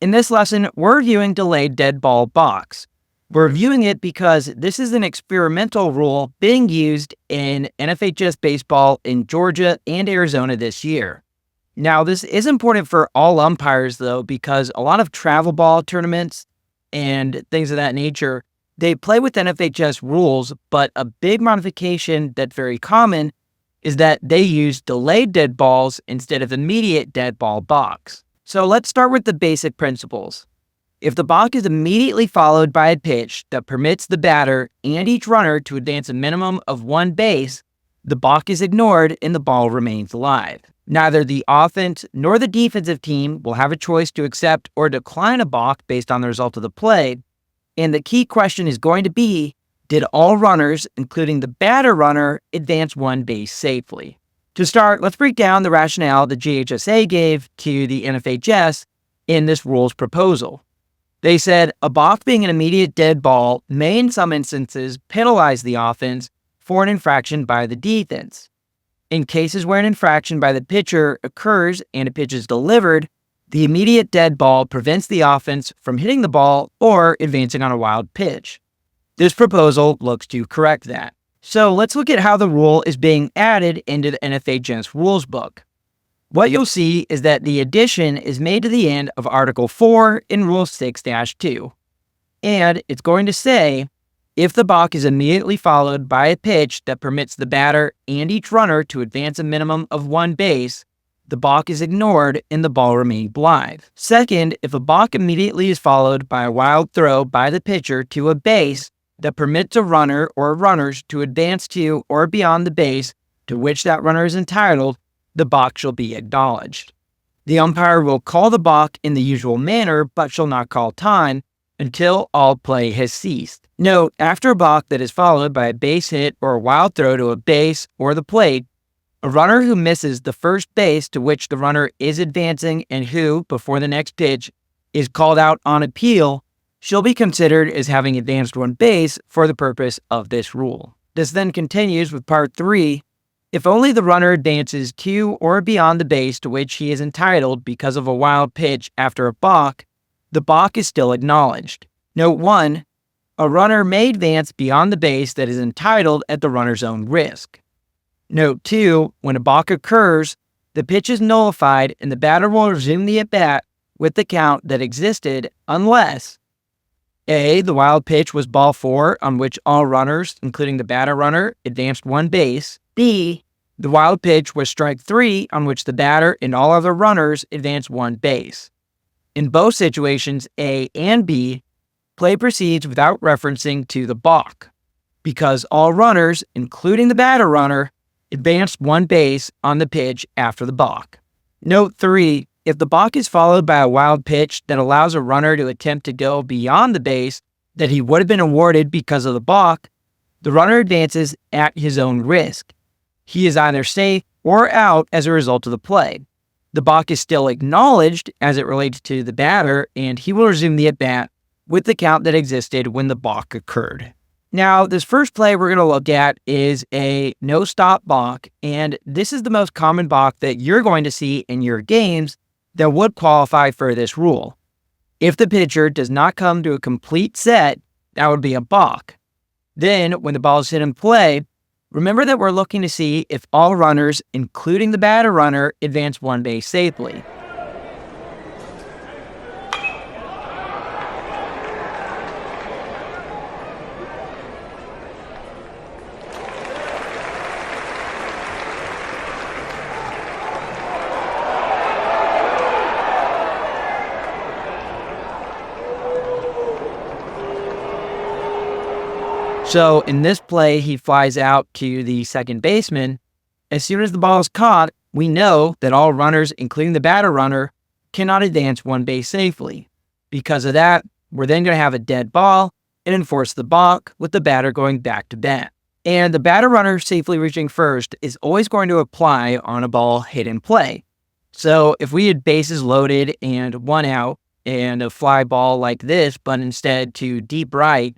In this lesson, we're viewing delayed dead ball balks. We're viewing it because this is an experimental rule being used in NFHS baseball in Georgia and Arizona this year. Now, this is important for all umpires, though, because a lot of travel ball tournaments and things of that nature, they play with NFHS rules, but a big modification that's very common is that they use delayed dead balls instead of immediate dead ball balks. So let's start with the basic principles. If the balk is immediately followed by a pitch that permits the batter and each runner to advance a minimum of one base, the balk is ignored and the ball remains alive. Neither the offense nor the defensive team will have a choice to accept or decline a balk based on the result of the play, and the key question is going to be, did all runners, including the batter runner, advance one base safely? To start, let's break down the rationale the GHSA gave to the NFHS in this rules proposal. They said a balk being an immediate dead ball may in some instances penalize the offense for an infraction by the defense. In cases where an infraction by the pitcher occurs and a pitch is delivered, the immediate dead ball prevents the offense from hitting the ball or advancing on a wild pitch. This proposal looks to correct that. So let's look at how the rule is being added into the NFHS rules book. What you'll see is that the addition is made to the end of Article 4 in Rule 6-2. And it's going to say, if the balk is immediately followed by a pitch that permits the batter and each runner to advance a minimum of one base, the balk is ignored and the ball remains live. Second, if a balk immediately is followed by a wild throw by the pitcher to a base that permits a runner or runners to advance to or beyond the base to which that runner is entitled, the balk shall be acknowledged. The umpire will call the balk in the usual manner, but shall not call time until all play has ceased. Note, after a balk that is followed by a base hit or a wild throw to a base or the plate, a runner who misses the first base to which the runner is advancing and who, before the next pitch, is called out on appeal, shall be considered as having advanced one base for the purpose of this rule. This then continues with Part 3. If only the runner advances to or beyond the base to which he is entitled because of a wild pitch after a balk, the balk is still acknowledged. Note 1. A runner may advance beyond the base that is entitled at the runner's own risk. Note 2. When a balk occurs, the pitch is nullified and the batter will resume the at-bat with the count that existed unless A. The wild pitch was ball 4 on which all runners, including the batter runner, advanced one base. B. The wild pitch was strike 3 on which the batter and all other runners advanced one base. In both situations, A and B, play proceeds without referencing to the balk, because all runners, including the batter runner, advanced one base on the pitch after the balk. Note 3. If the balk is followed by a wild pitch that allows a runner to attempt to go beyond the base that he would have been awarded because of the balk, the runner advances at his own risk. He is either safe or out as a result of the play. The balk is still acknowledged as it relates to the batter, and he will resume the at-bat with the count that existed when the balk occurred. Now, this first play we're going to look at is a no-stop balk, and this is the most common balk that you're going to see in your games that would qualify for this rule. If the pitcher does not come to a complete set, that would be a balk. Then, when the ball is hit in play, remember that we're looking to see if all runners, including the batter runner, advance one base safely. So in this play, he flies out to the second baseman. As soon as the ball is caught, we know that all runners, including the batter runner, cannot advance one base safely. Because of that, we're then going to have a dead ball and enforce the balk with the batter going back to bat. And the batter runner safely reaching first is always going to apply on a ball hit in play. So if we had bases loaded and one out and a fly ball like this, but instead to deep right,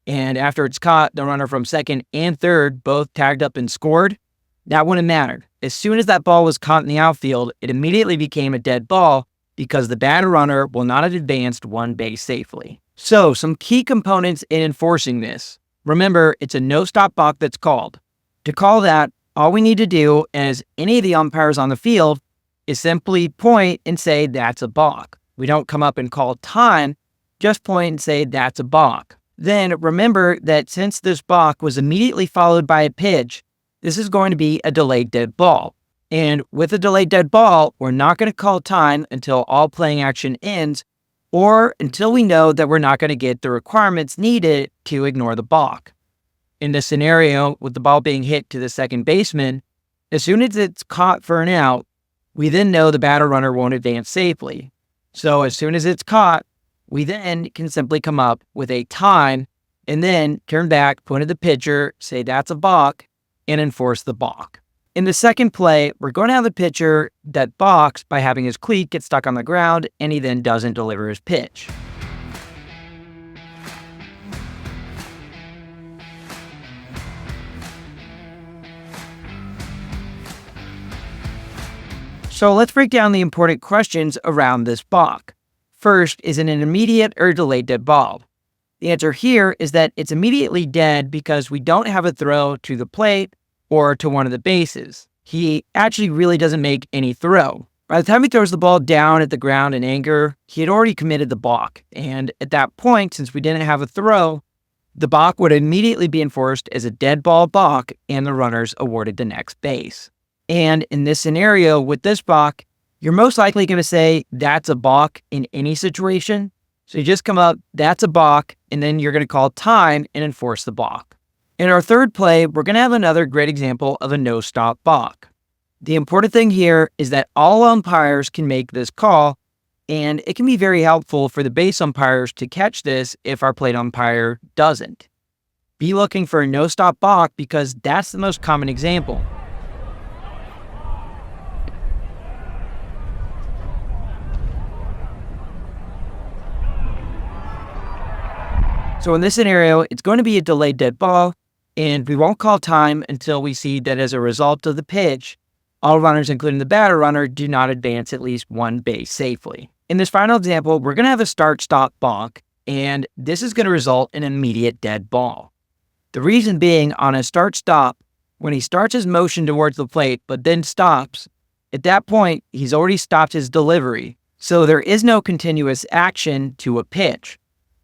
and after it's caught, the runner from second and third both tagged up and scored, that wouldn't matter. As soon as that ball was caught in the outfield, it immediately became a dead ball because the batter runner will not have advanced one base safely. So, some key components in enforcing this. Remember, it's a no-stop balk that's called. To call that, all we need to do as any of the umpires on the field is simply point and say that's a balk. We don't come up and call time, just point and say that's a balk. Then remember that since this balk was immediately followed by a pitch, this is going to be a delayed dead ball. And with a delayed dead ball, we're not going to call time until all playing action ends or until we know that we're not going to get the requirements needed to ignore the balk. In this scenario, with the ball being hit to the second baseman, as soon as it's caught for an out, we then know the batter runner won't advance safely. So as soon as it's caught, we then can simply come up with a time and then turn back, point at the pitcher, say that's a balk, and enforce the balk. In the second play, we're going to have the pitcher that balks by having his cleat get stuck on the ground, and he then doesn't deliver his pitch. So let's break down the important questions around this balk. First, is it an immediate or delayed dead ball? The answer here is that it's immediately dead because we don't have a throw to the plate or to one of the bases. He actually really doesn't make any throw. By the time he throws the ball down at the ground in anger, he had already committed the balk. And at that point, since we didn't have a throw, the balk would immediately be enforced as a dead ball balk and the runners awarded the next base. And in this scenario with this balk, you're most likely going to say that's a balk in any situation. So you just come up, that's a balk, and then you're going to call time and enforce the balk. In our third play, we're going to have another great example of a no-stop balk. The important thing here is that all umpires can make this call, and it can be very helpful for the base umpires to catch this if our plate umpire doesn't. Be looking for a no-stop balk because that's the most common example. So in this scenario, it's going to be a delayed dead ball, and we won't call time until we see that as a result of the pitch, all runners, including the batter runner, do not advance at least one base safely. In this final example, we're going to have a start-stop balk, and this is going to result in an immediate dead ball. The reason being, on a start-stop, when he starts his motion towards the plate but then stops, at that point, he's already stopped his delivery, so there is no continuous action to a pitch.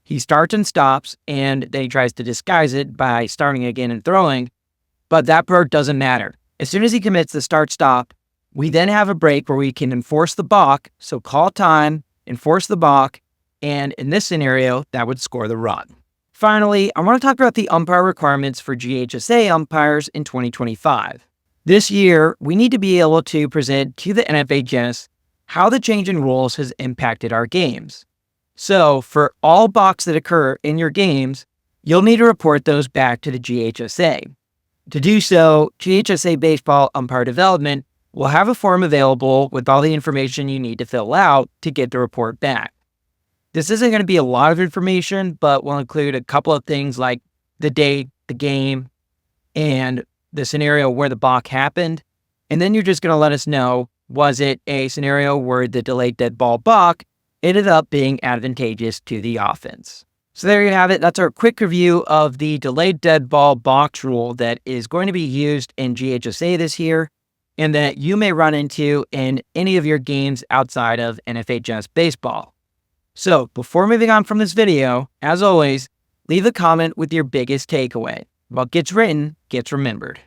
He starts and stops, and then he tries to disguise it by starting again and throwing, but that part doesn't matter. As soon as he commits the start-stop, we then have a break where we can enforce the balk, so call time, enforce the balk, and in this scenario, that would score the run. Finally, I want to talk about the umpire requirements for GHSA umpires in 2025. This year, we need to be able to present to the NFHS how the change in rules has impacted our games. So, for all balks that occur in your games, you'll need to report those back to the GHSA. To do so, GHSA Baseball Umpire Development will have a form available with all the information you need to fill out to get the report back. This isn't going to be a lot of information, but will include a couple of things like the date, the game, and the scenario where the balk happened. And then you're just going to let us know, was it a scenario where the delayed dead ball balk ended up being advantageous to the offense? So there you have it. That's our quick review of the delayed dead ball balks rule that is going to be used in GHSA this year and that you may run into in any of your games outside of NFHS baseball. So before moving on from this video, as always, leave a comment with your biggest takeaway. What gets written gets remembered.